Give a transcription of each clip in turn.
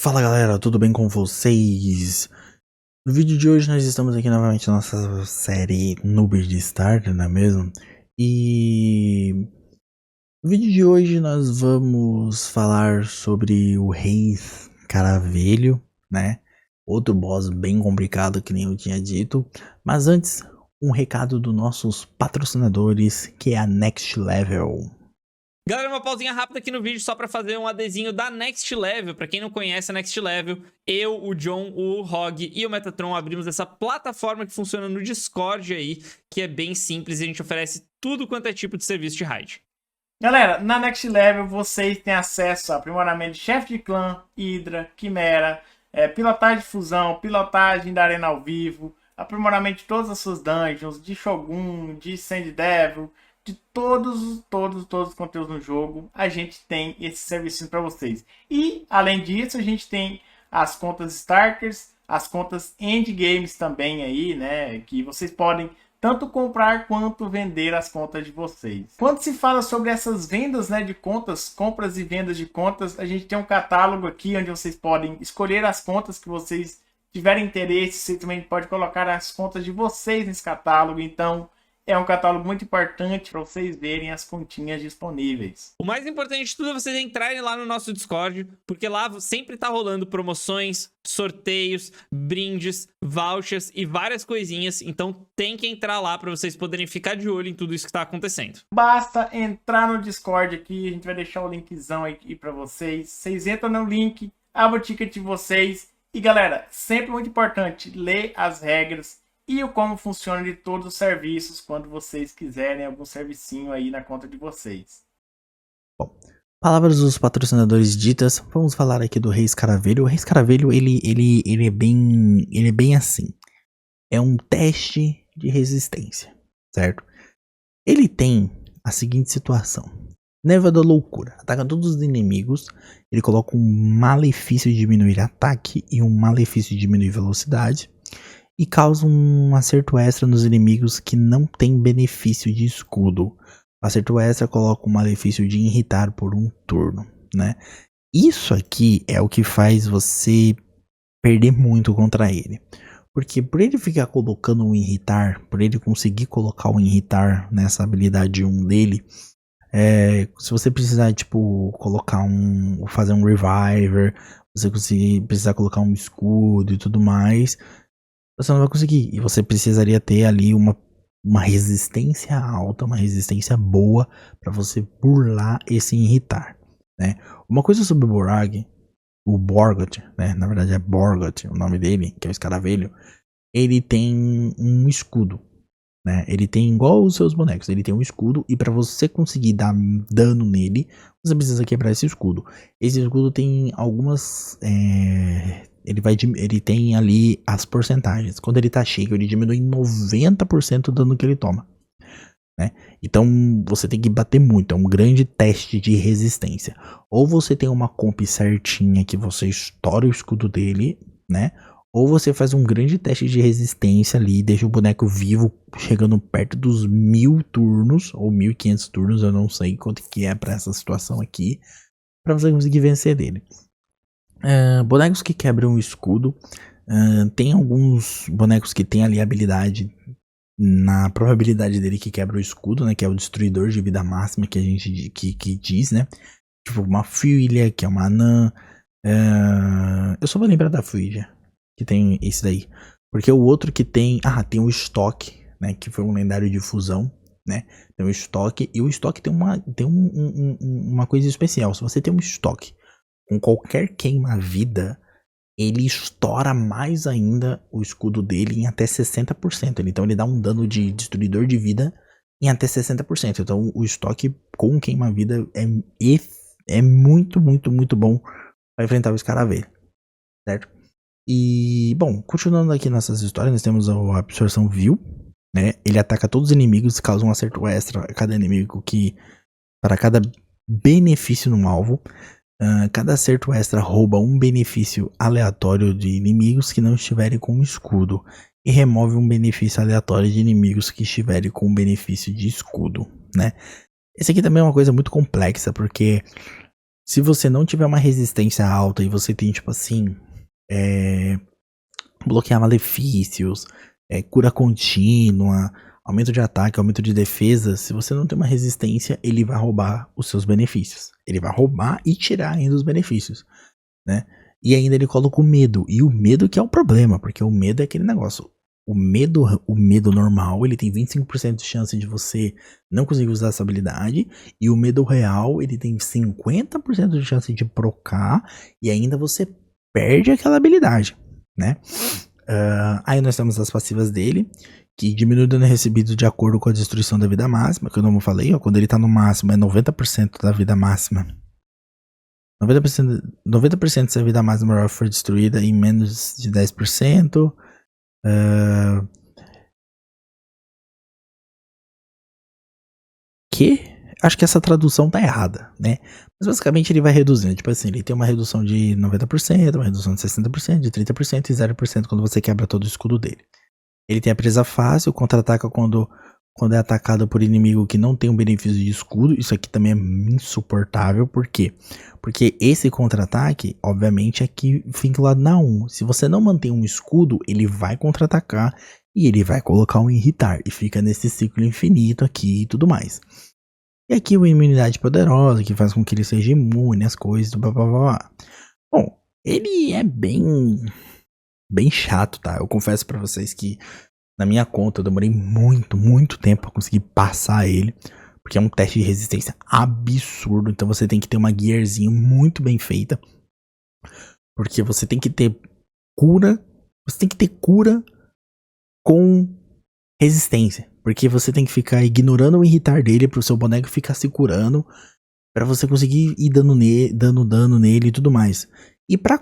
Fala galera, tudo bem com vocês? No vídeo de hoje nós estamos aqui novamente na nossa série Noobs de Starter, não é mesmo? E no vídeo de hoje nós vamos falar sobre o Rei Caravelho, né? Outro boss bem complicado que nem eu tinha dito. Mas antes, um recado dos nossos patrocinadores, que é a Next Level. Galera, uma pausinha rápida aqui no vídeo só pra fazer um adesivo da Next Level. Pra quem não conhece a Next Level, eu, o John, o Rog e o Metatron abrimos essa plataforma que funciona no Discord aí, que é bem simples e a gente oferece tudo quanto é tipo de serviço de raid. Galera, na Next Level vocês têm acesso a aprimoramento de chefe de clã, Hydra, Quimera, pilotagem de fusão, pilotagem da arena ao vivo, aprimoramento de todas as suas dungeons, de Shogun, de Sand Devil, de todos os conteúdos no jogo. A gente tem esse serviço para vocês. E, além disso, a gente tem as contas Starters, as contas Endgames também aí, né? Que vocês podem tanto comprar quanto vender as contas de vocês. Quando se fala sobre essas vendas, né, de contas, compras e vendas de contas, a gente tem um catálogo aqui onde vocês podem escolher as contas que vocês tiverem interesse. Você também pode colocar as contas de vocês nesse catálogo. Então, é um catálogo muito importante para vocês verem as continhas disponíveis. O mais importante de tudo é vocês entrarem lá no nosso Discord, porque lá sempre tá rolando promoções, sorteios, brindes, vouchers e várias coisinhas. Então tem que entrar lá para vocês poderem ficar de olho em tudo isso que tá acontecendo. Basta entrar no Discord aqui, a gente vai deixar o linkzão aqui para vocês. Vocês entram no link, abram o ticket de vocês. E galera, sempre muito importante, ler as regras e o como funciona de todos os serviços quando vocês quiserem algum servicinho aí na conta de vocês. Bom, palavras dos patrocinadores ditas, vamos falar aqui do Rei Escaravelho. O Rei Escaravelho, ele é bem assim. É um teste de resistência, certo? Ele tem a seguinte situação. Névoa da loucura. Ataca todos os inimigos. Ele coloca um malefício de diminuir ataque e um malefício de diminuir velocidade. E causa um acerto extra nos inimigos que não tem benefício de escudo. O acerto extra coloca um malefício de irritar por um turno, né? Isso aqui é o que faz você perder muito contra ele. Porque por ele ficar colocando um irritar, por ele conseguir colocar um irritar nessa habilidade 1 dele, se você precisar, tipo, fazer um reviver, você precisar colocar um escudo e tudo mais, você não vai conseguir. E você precisaria ter ali uma resistência alta, uma resistência boa para você burlar esse irritar, né? Uma coisa sobre o Borgot, né? Na verdade é Borgot o nome dele, que é o escaravelho. Ele tem um escudo, né? Ele tem igual os seus bonecos, ele tem um escudo e para você conseguir dar dano nele, você precisa quebrar esse escudo. Esse escudo tem algumas ele tem ali as porcentagens. Quando ele tá cheio, ele diminui 90% do dano que ele toma, né? Então você tem que bater muito. É um grande teste de resistência. Ou você tem uma comp certinha que você estoura o escudo dele, né? Ou você faz um grande teste de resistência ali, deixa o boneco vivo, chegando perto dos 1000 turnos, ou 1500 turnos, eu não sei quanto que é pra essa situação aqui, pra você conseguir vencer dele. Bonecos que quebram o escudo. Tem alguns bonecos que tem ali a habilidade na probabilidade dele que quebra o escudo, né? Que é o destruidor de vida máxima que a gente que diz, né? Tipo uma Fuilha, que é uma anã. Eu só vou lembrar da Fuilha, que tem esse daí. Porque o outro que tem... tem o estoque, né? Que foi um lendário de fusão, né? Tem o estoque. E o estoque tem uma coisa especial. Se você tem um estoque com qualquer queima-vida, ele estoura mais ainda o escudo dele em até 60%. Então ele dá um dano de destruidor de vida em até 60%. Então o estoque com queima-vida é muito, muito, muito bom para enfrentar o escaravelho, certo? E, bom, continuando aqui nessas histórias, nós temos a absorção vil, né? Ele ataca todos os inimigos e causa um acerto extra a cada inimigo para cada benefício no alvo. Cada acerto extra rouba um benefício aleatório de inimigos que não estiverem com escudo e remove um benefício aleatório de inimigos que estiverem com benefício de escudo, né? Esse aqui também é uma coisa muito complexa, porque Se você não tiver uma resistência alta e você tem, tipo assim, bloquear malefícios, cura contínua, aumento de ataque, aumento de defesa, se você não tem uma resistência, ele vai roubar os seus benefícios. Ele vai roubar e tirar ainda os benefícios, né? E ainda ele coloca o medo. E o medo que é o problema, porque o medo é aquele negócio. O medo normal, ele tem 25% de chance de você não conseguir usar essa habilidade. E o medo real, ele tem 50% de chance de procar. E ainda você perde aquela habilidade, né? Aí nós temos as passivas dele, que diminui o dano recebido de acordo com a destruição da vida máxima, que eu não falei, ó, quando ele tá no máximo é 90% da vida máxima. 90% se a vida máxima for destruída em menos de 10%. Acho que essa tradução tá errada, né? Mas basicamente ele vai reduzindo. Tipo assim, ele tem uma redução de 90%, uma redução de 60%, de 30% e 0% quando você quebra todo o escudo dele. Ele tem a presa fácil, contra-ataca quando é atacado por inimigo que não tem um benefício de escudo. Isso aqui também é insuportável. Por quê? Porque esse contra-ataque, obviamente, é que fica lá na 1. Se você não mantém um escudo, ele vai contra-atacar e ele vai colocar um irritar. E fica nesse ciclo infinito aqui e tudo mais. E aqui uma imunidade poderosa, que faz com que ele seja imune às coisas, blá blá blá. Bom, ele é bem chato, tá? Eu confesso pra vocês que na minha conta eu demorei muito tempo pra conseguir passar ele, porque é um teste de resistência absurdo, então você tem que ter uma gearzinha muito bem feita, porque você tem que ter cura com resistência, porque você tem que ficar ignorando o irritar dele pro seu boneco ficar se curando, pra você conseguir ir dando dano nele e tudo mais. E pra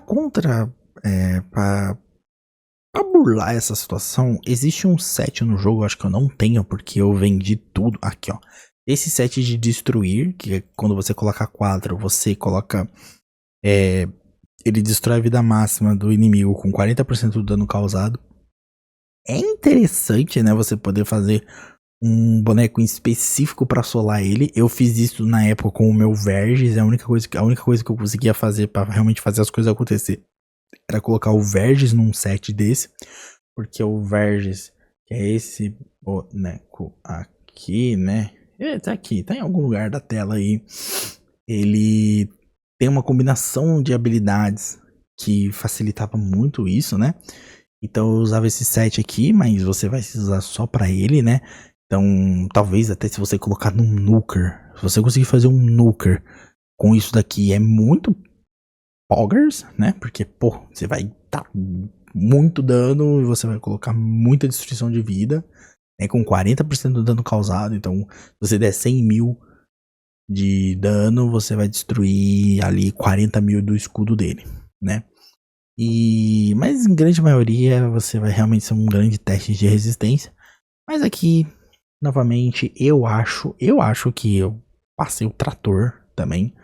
burlar essa situação, existe um set no jogo, acho que eu não tenho, porque eu vendi tudo. Aqui, ó. Esse set de destruir, que é quando você coloca 4, você coloca... ele destrói a vida máxima do inimigo com 40% do dano causado. É interessante, né, você poder fazer um boneco específico pra solar ele. Eu fiz isso na época com o meu Verges, a única coisa que eu conseguia fazer pra realmente fazer as coisas acontecer era colocar o Verges num set desse, porque o Verges, que é esse boneco aqui, né? Tá aqui, tá em algum lugar da tela aí. Ele tem uma combinação de habilidades que facilitava muito isso, né? Então eu usava esse set aqui, mas você vai usar só pra ele, né? Então talvez até se você colocar num nuker, se você conseguir fazer um nuker com isso daqui, é muito poggers, né? Porque, pô, você vai dar muito dano e você vai colocar muita destruição de vida, né? Com 40% do dano causado. Então, se você der 100 mil de dano, você vai destruir ali 40 mil do escudo dele, né? Mas em grande maioria você vai realmente ser um grande teste de resistência. Mas aqui, novamente, eu acho que eu passei o trator também.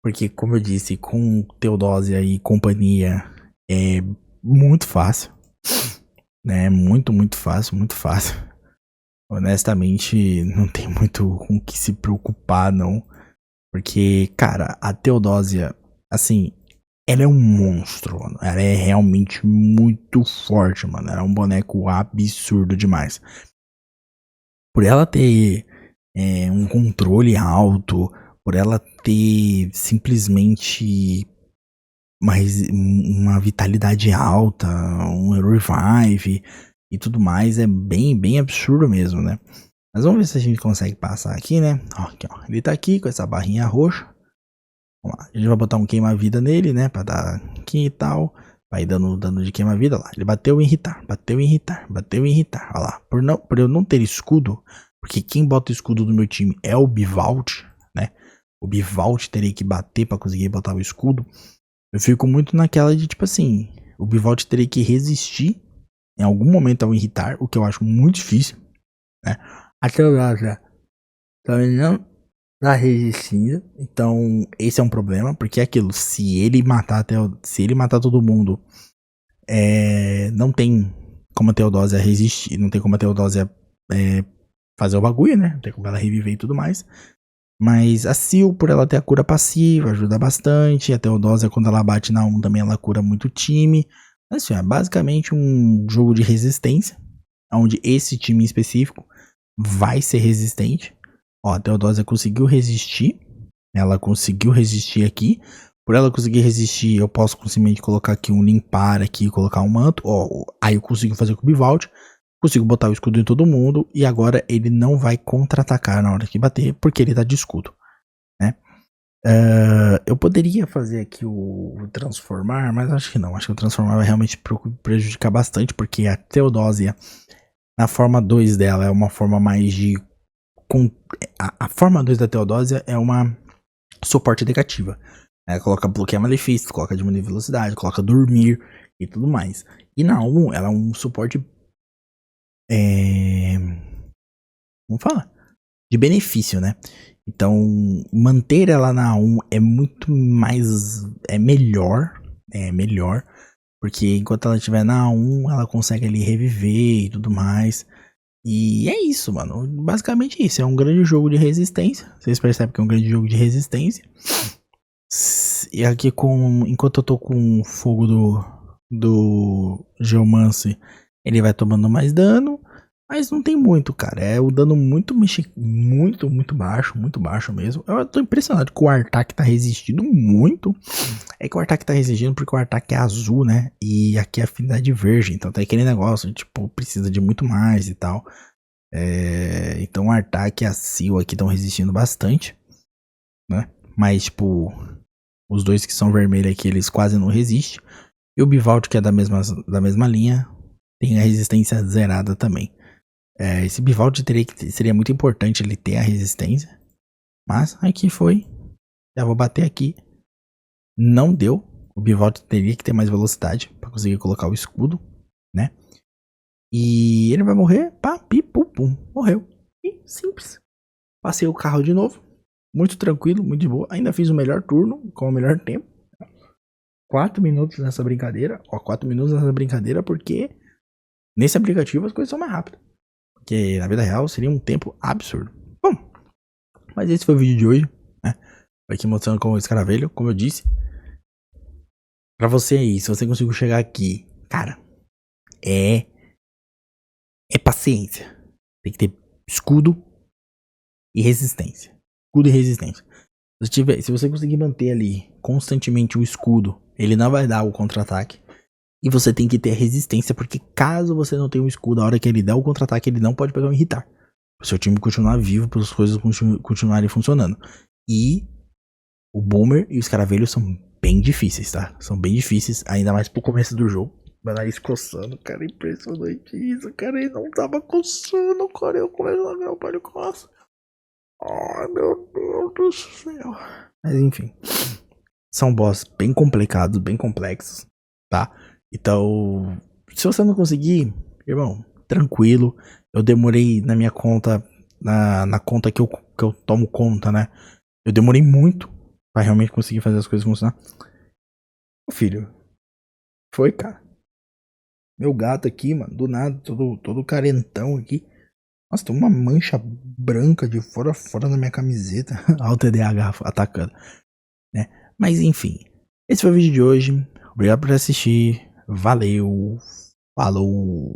Porque, como eu disse, com Teodosia e companhia é muito fácil. Né? Muito fácil. Honestamente, não tem muito com o que se preocupar, não. Porque, cara, a Teodosia, assim, ela é um monstro, mano. Ela é realmente muito forte, mano. Ela é um boneco absurdo demais. Por ela ter um controle alto, por ela ter simplesmente uma vitalidade alta, um revive e tudo mais, é bem absurdo mesmo, né? Mas vamos ver se a gente consegue passar aqui, né? Ó, aqui, ó. Ele tá aqui com essa barrinha roxa. Vamos lá. A gente vai botar um queima-vida nele, né? Pra dar aqui e tal. Vai dando dano de queima-vida lá. Ele bateu em irritar. Olha lá. Por eu não ter escudo, porque quem bota o escudo do meu time é o Bivalt, né? O Bivalt teria que bater pra conseguir botar o escudo. Eu fico muito naquela de tipo assim, o Bivalt teria que resistir em algum momento ao irritar, o que eu acho muito difícil, né? A Teodosia também não tá resistindo, então esse é um problema, porque é aquilo, se ele matar todo mundo, não tem como a Teodosia resistir, não tem como a Teodosia fazer o bagulho, né? Não tem como ela reviver e tudo mais. Mas a Sil, por ela ter a cura passiva, ajuda bastante. A Theodosia, quando ela bate na 1 também, ela cura muito o time. Assim, é basicamente um jogo de resistência, onde esse time em específico vai ser resistente. Ó, a Theodosia conseguiu resistir. Ela conseguiu resistir aqui. Por ela conseguir resistir, eu posso simplesmente colocar aqui um limpar aqui, colocar um manto. Ó, aí eu consigo fazer com o Bivald. Consigo botar o escudo em todo mundo. E agora ele não vai contra-atacar na hora que bater, porque ele tá de escudo, né? Eu poderia fazer aqui o transformar, mas acho que não. Acho que o transformar vai realmente prejudicar bastante, porque a Theodosia, na forma 2 dela, é uma forma mais de... A forma 2 da Theodosia é uma suporte negativa. Coloca bloquear malefícios, coloca diminuir velocidade, coloca dormir e tudo mais. E na 1, ela é um suporte... Vamos falar? De benefício, né? Então, manter ela na 1 é muito mais... É melhor. É melhor. Porque enquanto ela estiver na 1, ela consegue ali reviver e tudo mais. E é isso, mano. Basicamente isso. É um grande jogo de resistência. Vocês percebem que é um grande jogo de resistência. E aqui enquanto eu tô com o fogo do Geomance, ele vai tomando mais dano. Mas não tem muito, cara. É o dano muito baixo mesmo. Eu tô impressionado que o Artak tá resistindo muito. É que o Artak tá resistindo porque o Artak é azul, né? E aqui é afinidade verde. Então tem aquele negócio, tipo, precisa de muito mais e tal. Então o Artak e a Sil aqui estão resistindo bastante, né? Mas, tipo, os dois que são vermelhos aqui, eles quase não resistem. E o Bivald, que é da mesma linha, tem a resistência zerada também. Esse Bivald seria muito importante ele ter a resistência. Mas aqui foi. Já vou bater aqui. Não deu. O Bivald teria que ter mais velocidade para conseguir colocar o escudo, né? E ele vai morrer. Pá, pi, pum, pum. Morreu. E simples. Passei o carro de novo. Muito tranquilo, muito de boa. Ainda fiz o melhor turno, com o melhor tempo. 4 minutos nessa brincadeira. Ó, 4 minutos nessa brincadeira porque nesse aplicativo as coisas são mais rápidas. Porque na vida real seria um tempo absurdo. Bom, mas esse foi o vídeo de hoje, né? Aqui mostrando como escaravelho, como eu disse. Pra você aí, se você conseguiu chegar aqui, cara, é paciência. Tem que ter escudo e resistência. Escudo e resistência. Se você conseguir manter ali constantemente o escudo, ele não vai dar o contra-ataque. E você tem que ter resistência, porque caso você não tenha um escudo, a hora que ele der o contra-ataque, ele não pode pegar um irritar. Para o seu time continuar vivo, para as coisas continuarem funcionando. E o Boomer e o Escaravelho são bem difíceis, tá? São bem difíceis, ainda mais pro começo do jogo. Meu nariz coçando, cara, impressionante isso, cara. Ele não tava coçando, cara. Eu começo a ver o palho coça. Ai, meu Deus do céu. Mas enfim, são boss bem complicados, bem complexos, tá? Então, se você não conseguir, irmão, tranquilo. Eu demorei na minha conta, na conta que eu tomo conta, né? Eu demorei muito pra realmente conseguir fazer as coisas funcionar. Ô filho, foi, cara. Meu gato aqui, mano, do nada, todo carentão aqui. Nossa, tem uma mancha branca de fora a fora na minha camiseta. Olha o TDAH atacando, né? Mas enfim, esse foi o vídeo de hoje. Obrigado por assistir. Valeu. Falou.